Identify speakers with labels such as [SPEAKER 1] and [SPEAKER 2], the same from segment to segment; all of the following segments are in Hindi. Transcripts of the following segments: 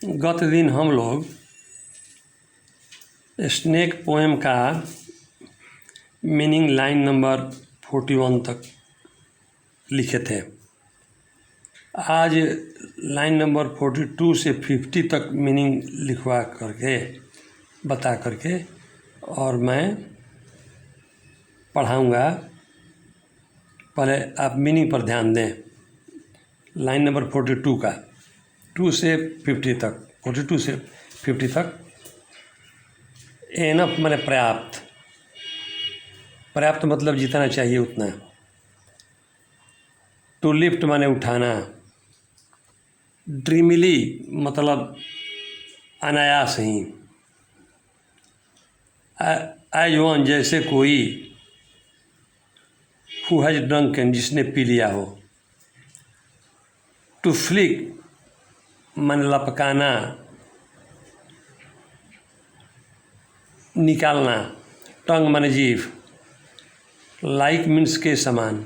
[SPEAKER 1] गत दिन हम लोग स्नेक पोएम का मीनिंग लाइन नंबर 41 तक लिखे थे। आज लाइन नंबर 42 से 50 तक मीनिंग लिखवा करके बता करके और मैं पढ़ाऊँगा। पहले आप मीनिंग पर ध्यान दें। लाइन नंबर 42 का 2 से 50 तक 42 से 50 तक। एनफ माने पर्याप्त। पर्याप्त मतलब जितना चाहिए उतना। टू लिफ्ट माने उठाना। ड्रीमिली मतलब अनायास ही। एज वन जैसे कोई। हु हैज ड्रंकन जिसने पी लिया हो। टू फ्लिक माने लपकाना, निकालना। टंग माने जीभ। लाइक मीन्स के समान।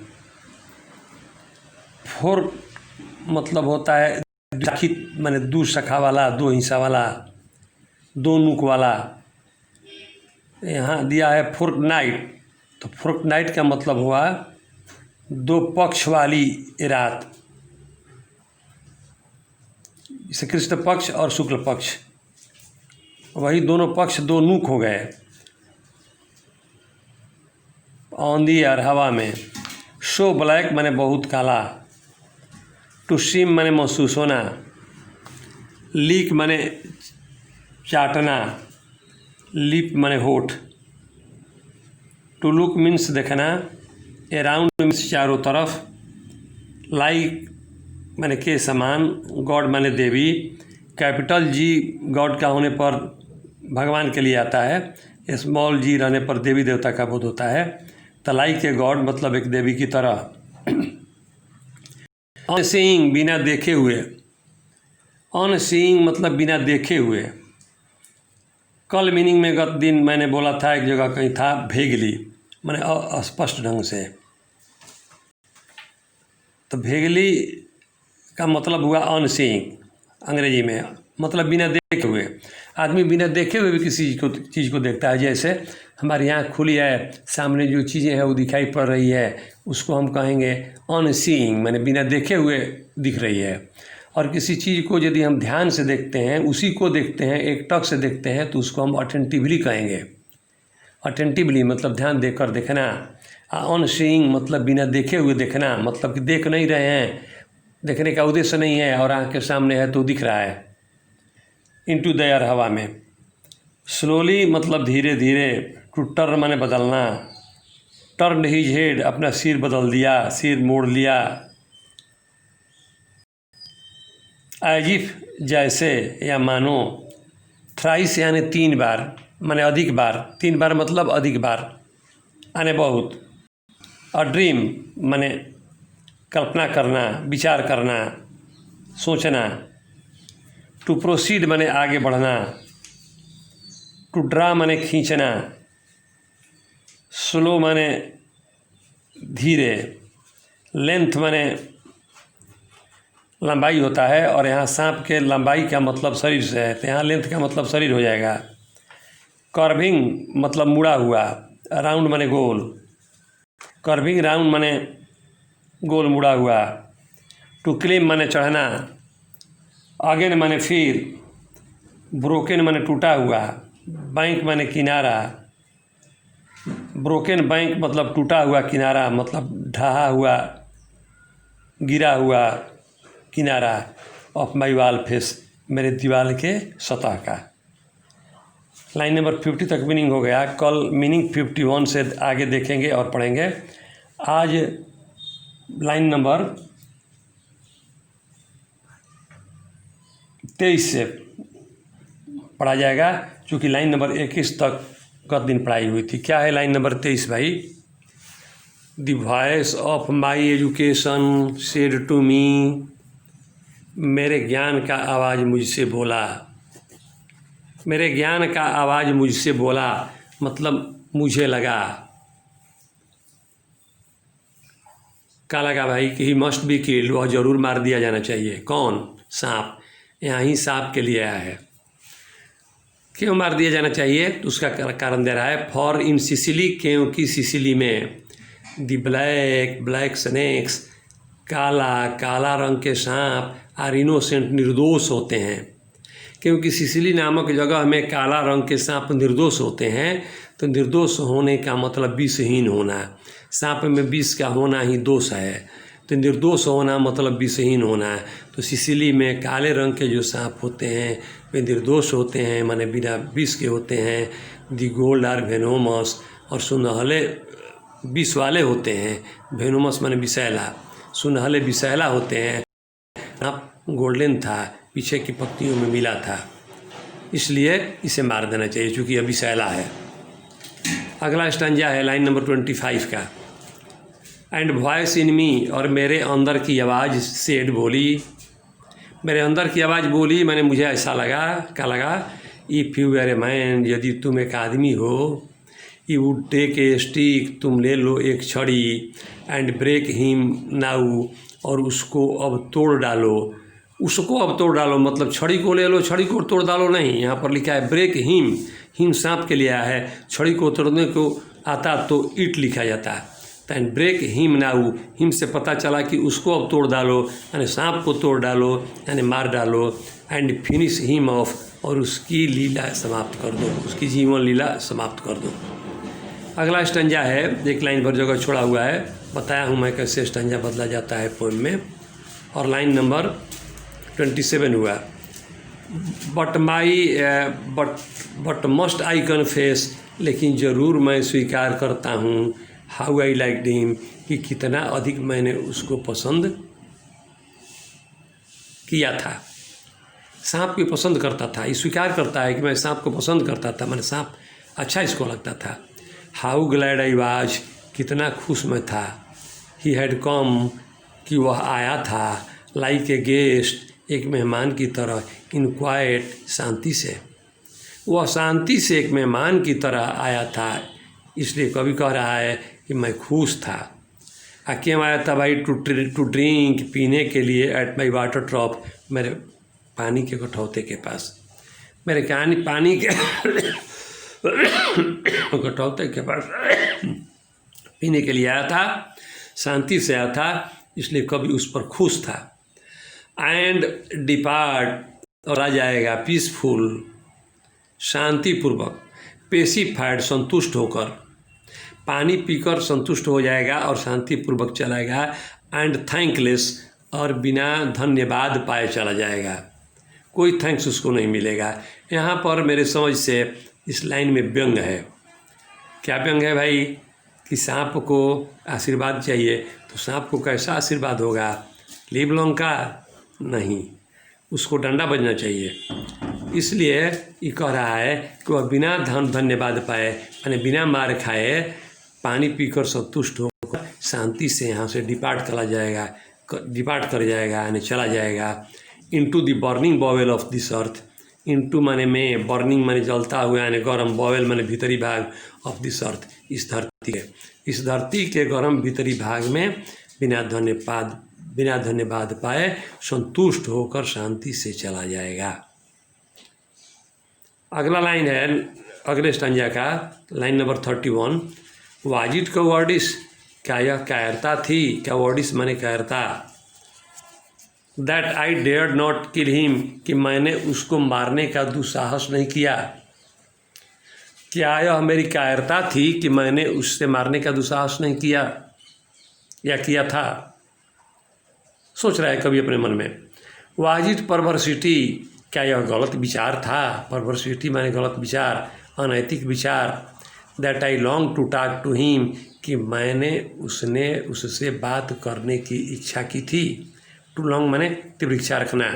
[SPEAKER 1] फोर्क मतलब होता है माने दो शाखा वाला, दो हिस्सा वाला, दो नुक वाला। यहाँ दिया है फोर्क नाइट, तो फोर्क नाइट का मतलब हुआ दो पक्ष वाली रात, जैसे कृष्ण पक्ष और शुक्ल पक्ष, वही दोनों पक्ष दो नुक हो गए। ऑन दी एयर हवा में। शो ब्लैक माने बहुत काला। टू सीम माने महसूस होना। लीक माने चाटना। लिप माने होठ। टू लुक मीन्स देखना। अराउंड मीन्स चारों तरफ। लाइक माने के समान। गॉड माने देवी। कैपिटल जी गॉड का होने पर भगवान के लिए आता है। स्मॉल जी रहने पर देवी देवता का बोध होता है। तलाई के गॉड मतलब एक देवी की तरह। अनसीइंग बिना देखे हुए। अनसीइंग मतलब बिना देखे हुए। कल मीनिंग में गत दिन मैंने बोला था, एक जगह कहीं था, भेगली माने अस्पष्ट ढंग से। तो भेगली का मतलब हुआ अनसीइंग अंग्रेजी में, मतलब बिना देखे हुए। आदमी बिना देखे हुए भी किसी चीज़ को देखता है। जैसे हमारी आँख खुली है, सामने जो चीज़ें हैं वो दिखाई पड़ रही है, उसको हम कहेंगे अनसीइंग माने बिना देखे हुए दिख रही है। और किसी चीज़ को यदि हम ध्यान से देखते हैं, उसी को देखते हैं, एक टक से देखते हैं, तो उसको हम अटेंटिवली कहेंगे। अटेंटिवली मतलब ध्यान देकर देखना। अनसीइंग मतलब बिना देखे हुए देखना, मतलब कि देख नहीं रहे हैं, देखने का उद्देश्य नहीं है और आँख के सामने है तो दिख रहा है। इनटू द एयर हवा में। स्लोली मतलब धीरे धीरे। टू टर्न माने बदलना। टर्न हिज हेड अपना सिर बदल दिया, सिर मोड़ लिया। एज इफ जैसे या मानो। थ्राइस यानी 3 बार माने अधिक बार। 3 बार मतलब अधिक बार यानी बहुत। अ ड्रीम माने कल्पना करना, विचार करना, सोचना। टू प्रोसीड माने आगे बढ़ना। टू ड्रा माने खींचना। स्लो माने धीरे। लेंथ माने लंबाई होता है, और यहाँ सांप के लंबाई का मतलब शरीर से है, तो यहाँ लेंथ का मतलब शरीर हो जाएगा। कर्विंग मतलब मुड़ा हुआ। राउंड माने गोल। कर्विंग राउंड माने गोल मुड़ा हुआ। टू क्लेम माने चढ़ना। अगेन माने फिर। ब्रोकन माने टूटा हुआ। बैंक माने किनारा। ब्रोकन बैंक मतलब टूटा हुआ किनारा, मतलब ढहा हुआ, गिरा हुआ किनारा। ऑफ माई वाल फेस मेरे दीवार के सतह का। लाइन नंबर 50 तक मीनिंग हो गया। कल मीनिंग 51 से आगे देखेंगे और पढ़ेंगे। आज लाइन नंबर 23 से पढ़ा जाएगा, क्योंकि लाइन नंबर 21 तक गत दिन पढ़ाई हुई थी। क्या है लाइन नंबर 23 भाई? The voice of my education said to me. मेरे ज्ञान का आवाज़ मुझसे बोला। मेरे ज्ञान का आवाज़ मुझसे बोला मतलब मुझे लगा। क्या लगा भाई? कि ही मस्ट बी किल्ड, वह जरूर मार दिया जाना चाहिए। कौन? सांप। यहाँ ही सांप के लिए आया है। क्यों मार दिया जाना चाहिए? तो उसका कारण दे रहा है, फॉर इन सिसिली, क्योंकि सिसिली में दी ब्लैक स्नेक्स, काला रंग के सांप आर इनोसेंट, निर्दोष होते हैं। क्योंकि सिसिली नामक जगह में काला रंग के सांप निर्दोष होते हैं, तो निर्दोष होने का मतलब विषहीन होना। सांप में विष का होना ही दोष है, तो निर्दोष होना मतलब विषहीन होना। तो सिसिली में काले रंग के जो सांप होते हैं वे निर्दोष होते हैं, माने बिना विष के होते हैं। दी गोल्ड आर वेनोमस, और सुनहले विष वाले होते हैं। वेनोमस माने विषैला, सुनहले विषैला होते हैं। सांप गोल्डन था, पीछे की पत्तियों में मिला था, इसलिए इसे मार देना चाहिए चूँकि यह विषैला है। अगला स्टंजा है लाइन नंबर 25 का। एंड वॉइस इन मी, और मेरे अंदर की आवाज़ सेड बोली, मेरे अंदर की आवाज़ बोली, मैंने मुझे ऐसा लगा, क्या लगा? If you are a man, यदि तुम एक आदमी हो, you would take a stick, तुम ले लो एक छड़ी, एंड ब्रेक हिम नाउ, और उसको अब तोड़ डालो। उसको अब तोड़ डालो मतलब छड़ी को ले लो, छड़ी को तोड़ डालो नहीं, यहाँ पर लिखा है ब्रेक हिम सांप के लिए आया है। छड़ी को तोड़ने को आता तो ईट लिखा जाता। And break him now, him से पता चला कि उसको अब तोड़ डालो, यानी सांप को तोड़ डालो, यानी मार डालो। एंड फिनिश हिम ऑफ, और उसकी लीला समाप्त कर दो, उसकी जीवन लीला समाप्त कर दो। अगला स्टंजा है, एक लाइन भर जगह छोड़ा हुआ है, बताया हूँ मैं कैसे स्टंजा बदला जाता है पोएम में। और लाइन नंबर 27 हुआ। बट मस्ट आई कन्फेस, लेकिन ज़रूर मैं स्वीकार करता हूँ, हाउ आई लाइक हिम, कि कितना अधिक मैंने उसको पसंद किया था। सांप को पसंद करता था, ये स्वीकार करता है कि मैं सांप को पसंद करता था, मैंने सांप अच्छा इसको लगता था। हाउ ग्लैड आई वाज, कितना खुश मैं था। ही हैड कम, कि वह आया था। लाइक ए गेस्ट, एक मेहमान की तरह। इन क्वाइट, शांति से, वह शांति से एक मेहमान की तरह आया था। इसलिए कवि कह रहा है कि मैं खुश था। क्यों आया था भाई? टू ड्रिंक, पीने के लिए। एट माई वाटर ट्रॉप, मेरे पानी के कठौते के पास, मेरे पानी के कठौते के पास पीने के लिए आया था, शांति से आया था, इसलिए कवि उस पर खुश था। एंड डिपार्ट, और आ जाएगा, पीसफुल, शांतिपूर्वक। पेसिफाइड, संतुष्ट होकर, पानी पीकर संतुष्ट हो जाएगा और शांतिपूर्वक चलाएगा। एंड थैंकलेस, और बिना धन्यवाद पाए चला जाएगा, कोई थैंक्स उसको नहीं मिलेगा। यहाँ पर मेरे समझ से इस लाइन में व्यंग है। क्या व्यंग है भाई? कि सांप को आशीर्वाद चाहिए, तो सांप को कैसा आशीर्वाद होगा? लिव लॉन्ग का नहीं, उसको डंडा बजना चाहिए। इसलिए ये कह रहा है कि वह बिना धन्यवाद पाए, यानी बिना मार खाए, पानी पीकर संतुष्ट होकर शांति से यहाँ से डिपार्ट कर जाएगा, यानी चला जाएगा। Into the burning bowel of this earth, into माने में, बर्निंग माने जलता हुआ, यानी गर्म, बॉवेल माने भीतरी भाग, ऑफ दिस अर्थ, इस धरती के गर्म भीतरी भाग में बिना धन्यवाद पाए संतुष्ट होकर शांति से चला जाएगा। अगला लाइन है अगले स्टंजा का, line number 31। Was it cowardice, क्या यह कायरता थी? कवर्डिस माने कायरता। That I dared not kill him, कि मैंने उसको मारने का दुस्साहस नहीं किया। क्या यह मेरी कायरता थी कि मैंने उससे मारने का दुस्साहस नहीं किया या किया था? सोच रहा है कभी अपने मन में। वाज इट परवर्सिटी, क्या यह गलत विचार था? परवर्सिटी माने गलत विचार, अनैतिक विचार। That I long to talk to him, कि मैंने उससे बात करने की इच्छा की थी। टू लॉन्ग माने तीव्र इच्छा रखना।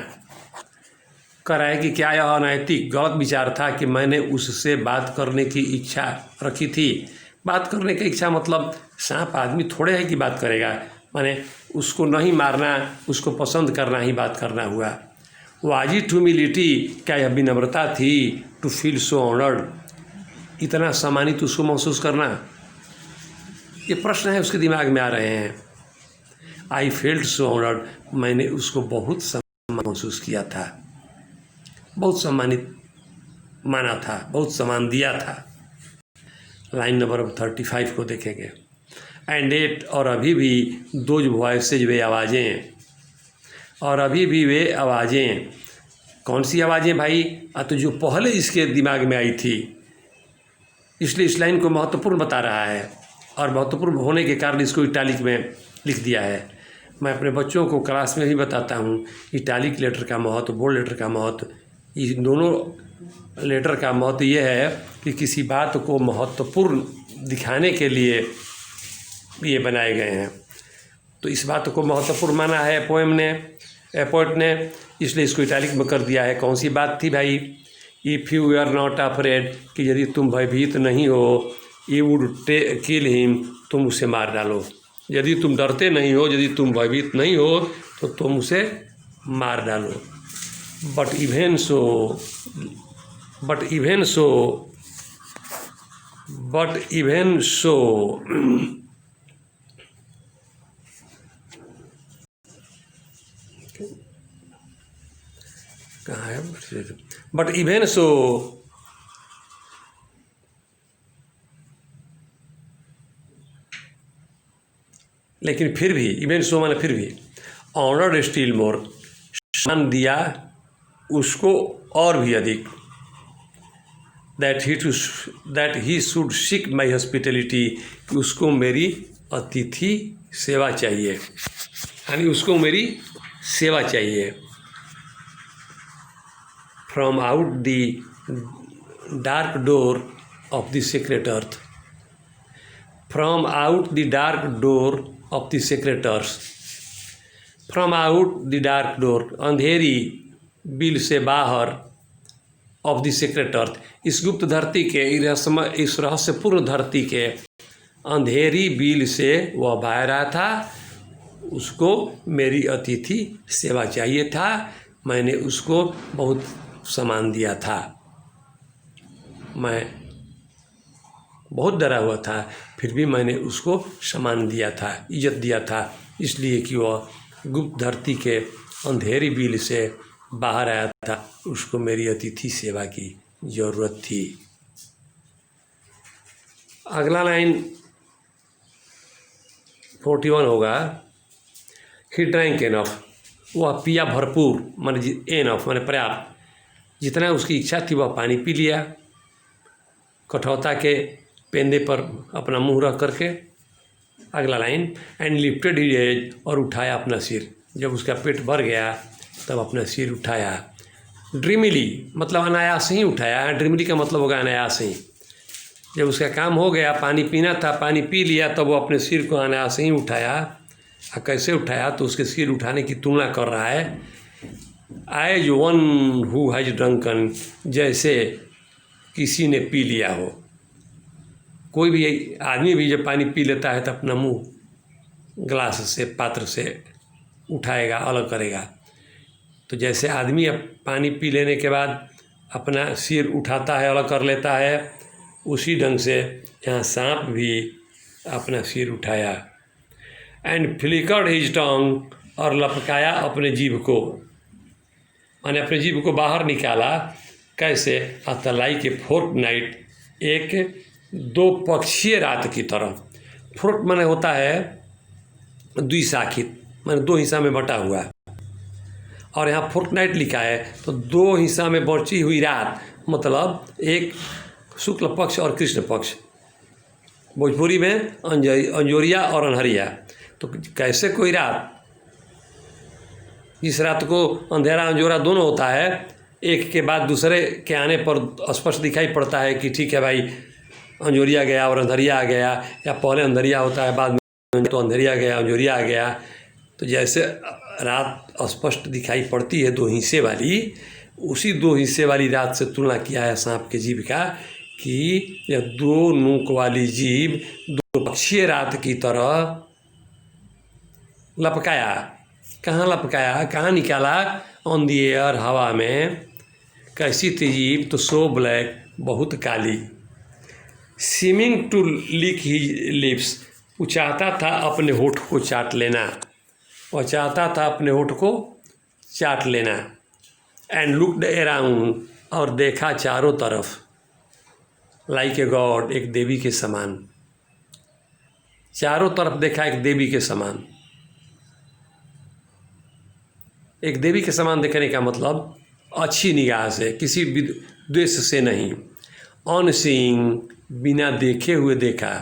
[SPEAKER 1] कह रहा है कि क्या यह अनैतिक गलत विचार था कि मैंने उससे बात करने की इच्छा रखी थी। बात करने की इच्छा मतलब सांप आदमी थोड़े है कि बात करेगा, माने उसको नहीं मारना, उसको पसंद करना ही बात करना हुआ। वाज इट ह्यूमिलिटी, क्या यह विनम्रता थी? टू फील सो ऑनर्ड, इतना सम्मानित उसको महसूस करना। ये प्रश्न है उसके दिमाग में आ रहे हैं। आई फेल्ट सो ऑनर्ड, मैंने उसको बहुत सम्मान महसूस किया था। बहुत सम्मानित माना था, बहुत सम्मान दिया था। लाइन नंबर 35 को देखेंगे। एंड एट, और अभी भी दोज वॉइसेज, वे आवाज़ें, और अभी भी वे आवाज़ें। कौन सी आवाज़ें भाई? तो जो पहले इसके दिमाग में आई थी, इसलिए इस लाइन को महत्वपूर्ण बता रहा है, और महत्वपूर्ण होने के कारण इसको इटालिक में लिख दिया है। मैं अपने बच्चों को क्लास में भी बताता हूँ इटालिक लेटर का महत्व, बोल्ड लेटर का महत्व। इन दोनों लेटर का महत्व ये है कि किसी बात को महत्वपूर्ण दिखाने के लिए ये बनाए गए हैं। तो इस बात को महत्वपूर्ण माना है पोएट ने, इसलिए इसको इटालिक में कर दिया है। कौन सी बात थी भाई? If you are not afraid, कि यदि तुम भयभीत नहीं हो, यू वुड किल हिम, तुम उसे मार डालो। यदि तुम डरते नहीं हो, यदि तुम भयभीत नहीं हो, तो तुम उसे मार डालो। बट इवन सो कहाँ है? बट इवन सो, लेकिन फिर भी, इवन सो माने फिर भी, ऑनर्ड स्टिल मोर, सम्मान दिया उसको और भी अधिक। That he should seek my hospitality, कि उसको मेरी अतिथि सेवा चाहिए, यानी उसको मेरी सेवा चाहिए। From out the dark door of the secret earth, from out the dark door of the secret earth, from out the dark door, Andheri bill से बाहर, ऑफ द सीक्रेट अर्थ, इस गुप्त धरती के, इस रहस्यपूर्ण धरती के अंधेरी बिल से वह बाहर रहा था। उसको मेरी अतिथि सेवा चाहिए था। मैंने उसको बहुत सम्मान दिया था। मैं बहुत डरा हुआ था, फिर भी मैंने उसको सम्मान दिया था, इज्जत दिया था, इसलिए कि वह गुप्त धरती के अंधेरी बिल से बाहर आया था। उसको मेरी अतिथि सेवा की ज़रूरत थी। अगला लाइन 41 होगा। ही ड्रैंक एनफ, वह पिया भरपूर, माने एनफ माने पर्याप्त, जितना उसकी इच्छा थी वह पानी पी लिया। कठौता के पेंदे पर अपना मुंह रख करके। अगला line, and lifted his head, और उठाया अपना सिर। जब उसका पेट भर गया तब अपना सिर उठाया। ड्रीमिली मतलब अनायास ही उठाया। ड्रीमिली का मतलब होगा अनायास ही। जब उसका काम हो गया, पानी पीना था, पानी पी लिया, तब वो अपने सिर को अनायास ही उठाया। कैसे उठाया? तो उसके सिर उठाने की तुलना कर रहा है as one who has drunken, जैसे किसी ने पी लिया हो। कोई भी आदमी भी जब पानी पी लेता है तो अपना मुंह गिलास से, पात्र से उठाएगा, अलग करेगा। तो जैसे आदमी अब पानी पी लेने के बाद अपना सिर उठाता है, अलग कर लेता है, उसी ढंग से यहाँ सांप भी अपना सिर उठाया। एंड फ्लिकर्ड हिज टंग, और लपकाया अपने जीभ को, माने अपने जीभ को बाहर निकाला। कैसे? अतलाई के फोर्ट नाइट, एक दो पक्षीय रात की तरह। फोर्ट माने होता है द्विशाखित, माने दो हिस्सा में बटा हुआ, और यहाँ फोर्ट नाइट लिखा है तो दो हिस्सा में बची हुई रात, मतलब एक शुक्ल पक्ष और कृष्ण पक्ष। भोजपुरी में अंजोरिया और अनहरिया। तो कैसे कोई रात, जिस रात को अंधेरा अंजोरा दोनों होता है, एक के बाद दूसरे के आने पर स्पष्ट दिखाई पड़ता है कि ठीक है भाई अंजोरिया गया और अंधेरिया आ गया, या पहले अंधेरिया होता है बाद में तो अंधेरिया गया अंजोरिया आ गया। तो जैसे रात स्पष्ट दिखाई पड़ती है दो हिस्से वाली, उसी दो हिस्से वाली रात से तुलना किया है सांप के जीभ का, कि यह दो नोक वाली जीभ दो पक्षीय रात की तरह लपकाया। कहाँ लपकाया, कहाँ निकाला? ऑन दी एयर, हवा में। कैसी थी जीभ? तो सो ब्लैक, बहुत काली। Seeming to lick his lips, वो चाहता था अपने होठ को चाट लेना, वह चाहता था अपने होठ को चाट लेना। एंड लुकड अराउंड, और देखा चारों तरफ, लाइक ए गॉड, एक देवी के समान। चारों तरफ देखा एक देवी के समान। एक देवी के समान देखने का मतलब अच्छी निगाह से, किसी द्वेष से नहीं। ऑन सीइंग, बिना देखे हुए देखा,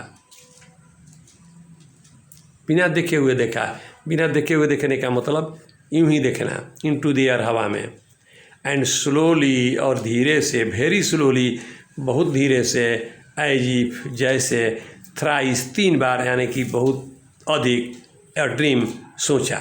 [SPEAKER 1] बिना देखे हुए देखा। बिना देखे हुए देखने का मतलब यूं ही देखना, इनटू द एयर, हवा में। एंड स्लोली, और धीरे से, वेरी स्लोली, बहुत धीरे से, एज इफ, जैसे, थ्राइस, 3 बार, यानी कि बहुत अधिक, अ ड्रीम, सोचा।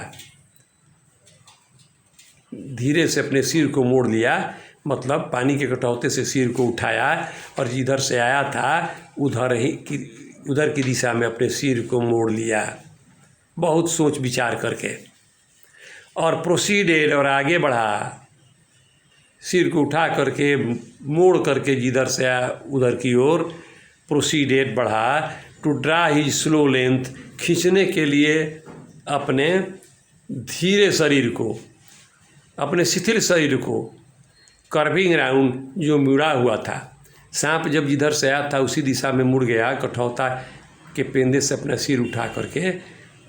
[SPEAKER 1] धीरे से अपने सिर को मोड़ लिया, मतलब पानी के कटौते से सिर को उठाया और जिधर से आया था उधर की दिशा में अपने सिर को मोड़ लिया, बहुत सोच विचार करके। और प्रोसीडेड, और आगे बढ़ा, सिर को उठा करके, मोड़ करके जिधर से आया उधर की ओर। प्रोसीडेड, बढ़ा, to draw his slow length, खींचने के लिए अपने धीरे शरीर को, अपने शिथिल शरीर को। कर्विंग राउंड, जो मुड़ा हुआ था। सांप जब जिधर से आया था उसी दिशा में मुड़ गया, कठौता के पेंदे से अपना सिर उठा करके,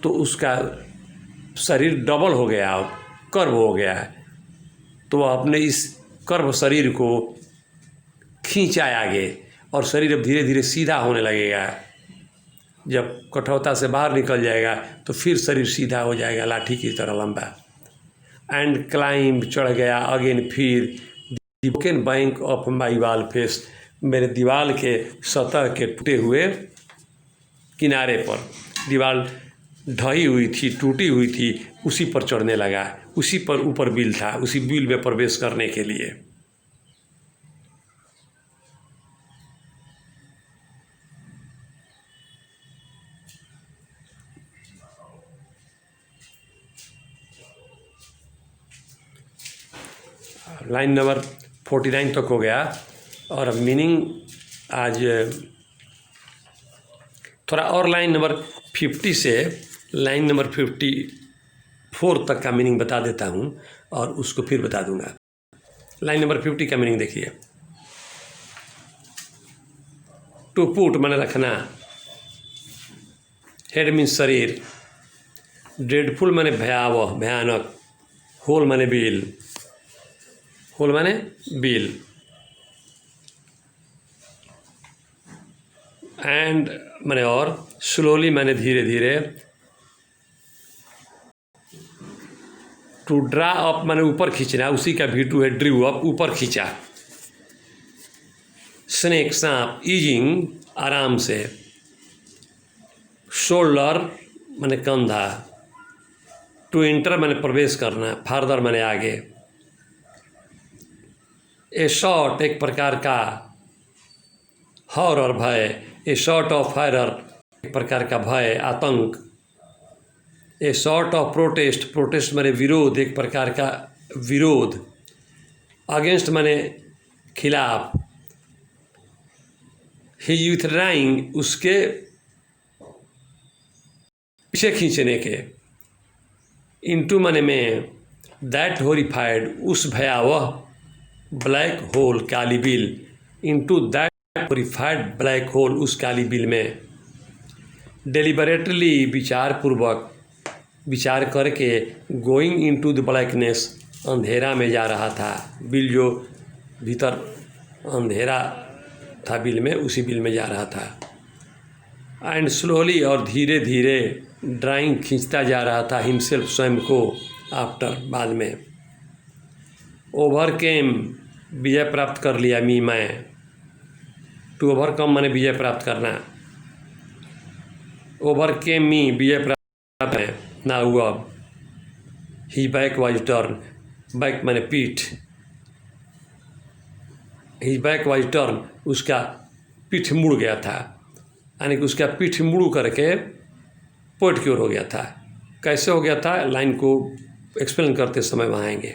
[SPEAKER 1] तो उसका शरीर डबल हो गया, कर्व हो गया। तो वह अपने इस कर्व शरीर को खींचा आगे, और शरीर अब धीरे धीरे सीधा होने लगेगा। जब कठौता से बाहर निकल जाएगा तो फिर शरीर सीधा हो जाएगा, लाठी की तरह लंबा। एंड क्लाइंब, चढ़ गया, अगेन, फिर, the broken bank of my wall face, मेरे दीवार के सतह के टूटे हुए किनारे पर। दीवार ढही हुई थी, टूटी हुई थी, उसी पर चढ़ने लगा। उसी पर ऊपर बिल था, उसी बिल में प्रवेश करने के लिए। लाइन नंबर 49 तक हो गया, और अब मीनिंग आज थोड़ा और लाइन नंबर 50 से लाइन नंबर 54 तक का मीनिंग बता देता हूँ, और उसको फिर बता दूंगा। लाइन नंबर 50 का मीनिंग देखिए। टू पुट माने रखना, हेड मीन्स शरीर, ड्रेडफुल माने भयावह, भयानक, होल माने बिल, होल माने बिल, एंड माने और, स्लोली माने धीरे धीरे, टू ड्रा अप माने ऊपर खींचना, उसी का भी टू है ड्रू अप, ऊपर खींचा। स्नेक, सांप, ईजिंग, आराम से, शोल्डर माने कंधा, टू एंटर माने प्रवेश करना, फार्दर माने आगे। ए शॉट, एक प्रकार का, हॉरर, भय, ए शॉट ऑफ हॉरर, एक प्रकार का भय, आतंक। ए शॉर्ट ऑफ प्रोटेस्ट, प्रोटेस्ट माने विरोध, एक प्रकार का विरोध। अगेंस्ट माने खिलाफ। ही यूथराइंग, उसके पीछे खींचने के। इनटू माने में, दैट होरिफाइड, उस भयावह ब्लैक होल, काली बिल। Into that horrified black hole, उस काली बिल में। डेलिबरेटली, विचारपूर्वक, विचार करके, गोइंग इनटू द ब्लैकनेस, अंधेरा में जा रहा था। बिल जो भीतर अंधेरा था बिल में, उसी बिल में जा रहा था। एंड स्लोली, और धीरे धीरे, ड्राइंग, खींचता जा रहा था, हिमसेल्फ, स्वयं को, आफ्टर, बाद में। ओवरकेम, विजय प्राप्त कर लिया, मी, मैं। टू ओवरकम माने विजय प्राप्त करना। ओवरकेम मी, विजय प्राप्त है, ना हुआ। ही बैक वाज टर्न, बैक माने पीठ, ही बैक वाज टर्न, उसका पीठ मुड़ गया था, यानी कि उसका पीठ मुड़ करके पोर्ट की ओर हो गया था। कैसे हो गया था, लाइन को एक्सप्लेन करते समय वहाँ आएंगे।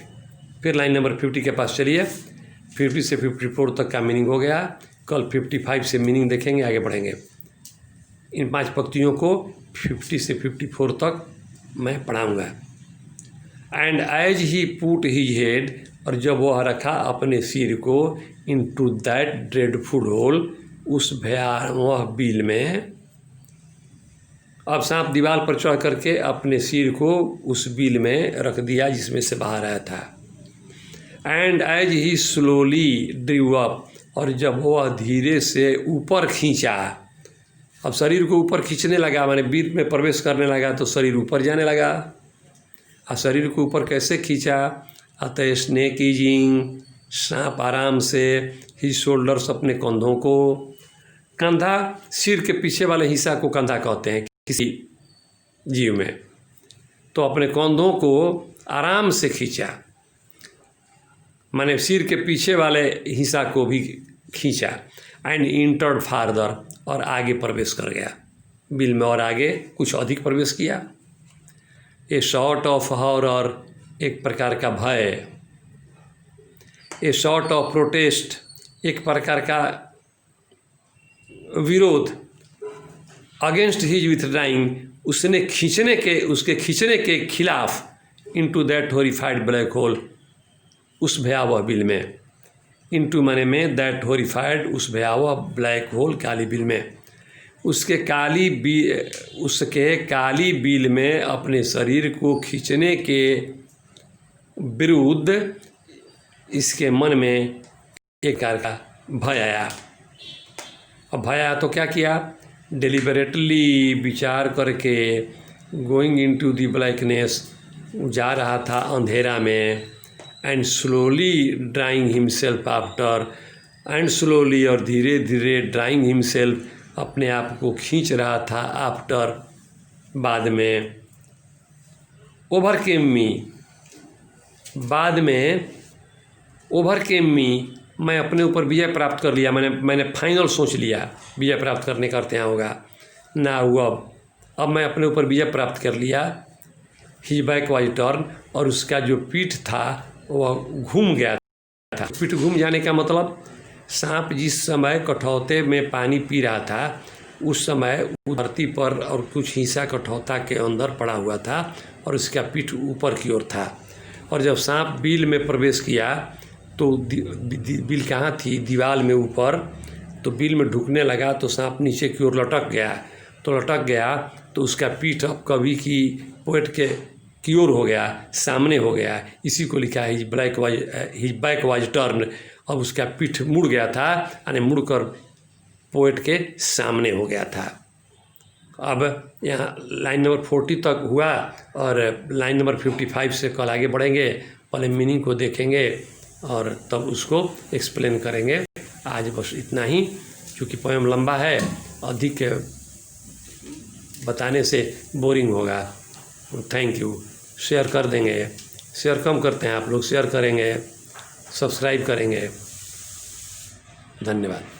[SPEAKER 1] फिर लाइन नंबर 50 के पास चलिए। 50 से 54 तक का मीनिंग हो गया। कल 55 से मीनिंग देखेंगे, आगे बढ़ेंगे। इन 5 पंक्तियों को 50 से 54 तक मैं पढ़ाऊँगा। And as he put his head, और जब वह रखा अपने सिर को इनटू दैट ड्रेडफुल होल, उस भयावह बिल में। अब सांप दीवार पर चढ़ करके अपने सिर को उस बिल में रख दिया जिसमें से बाहर आया था। And as he slowly drew up, और जब वह धीरे से ऊपर खींचा, अब शरीर को ऊपर खींचने लगा, माने बिल में प्रवेश करने लगा तो शरीर ऊपर जाने लगा। और शरीर को ऊपर कैसे खींचा? अतः स्नेक इजिंग, सांप आराम से, ही शोल्डर्स अपने कंधों को, कंधा सिर के पीछे वाले हिस्सा को कंधा कहते हैं किसी जीव में, तो अपने कंधों को आराम से खींचा, माने सिर के पीछे वाले हिस्सा को भी खींचा। एंड इंटर्ड फार्दर, और आगे प्रवेश कर गया बिल में, और आगे कुछ अधिक प्रवेश किया। ए सॉर्ट ऑफ हॉरर, एक प्रकार का भय। ए सॉर्ट ऑफ प्रोटेस्ट, एक प्रकार का विरोध। अगेंस्ट हिज विथड्राइंग, उसके खींचने के खिलाफ। Into that horrified black hole, उस भयावह बिल में। इनटू माने में, दैट हॉरिफाइड, उस भयावह ब्लैक होल, काली बिल में। उसके काली बिल में अपने शरीर को खींचने के विरुद्ध इसके मन में एक प्रकार का भय आया। अब भय आया तो क्या किया? डेलिबरेटली, विचार करके, गोइंग इनटू द ब्लैकनेस, जा रहा था अंधेरा में। And slowly drawing himself after, and slowly, और धीरे धीरे, ड्राइंग हिमसेल्फ, अपने आप को खींच रहा था, आफ्टर, बाद में। ओवरकेम मी, बाद में ओवरकेम मी, मैं अपने ऊपर विजय प्राप्त कर लिया, मैंने फाइनल सोच लिया, विजय प्राप्त करने का अर्थ यहाँ होगा ना हुआ। अब मैं अपने ऊपर विजय प्राप्त कर लिया। हिज बैक वाज टर्न, और उसका जो पीठ था वह घूम गया था। पीठ घूम जाने का मतलब, सांप जिस समय कठौते में पानी पी रहा था उस समय धरती पर और कुछ हिस्सा कठौता के अंदर पड़ा हुआ था और उसका पीठ ऊपर की ओर था। और जब सांप बिल में प्रवेश किया तो बिल कहाँ थी? दीवार में ऊपर। तो बिल में ढुकने लगा तो सांप नीचे की ओर लटक गया तो उसका पीठ अब कभी की पोएट के की ओर हो गया, सामने हो गया। इसी को लिखा है हिज बैक वाज टर्न। अब उसका पीठ मुड़ गया था, यानी मुड़कर पोएट के सामने हो गया था। अब यहाँ लाइन नंबर 40 तक हुआ और लाइन नंबर 55 से कल आगे बढ़ेंगे। पहले मीनिंग को देखेंगे और तब उसको एक्सप्लेन करेंगे। आज बस इतना ही, क्योंकि पोएम लंबा है, अधिक बताने से बोरिंग होगा। Thank you. शेयर कर देंगे, शेयर कम करते हैं आप लोग, शेयर करेंगे, सब्सक्राइब करेंगे। धन्यवाद।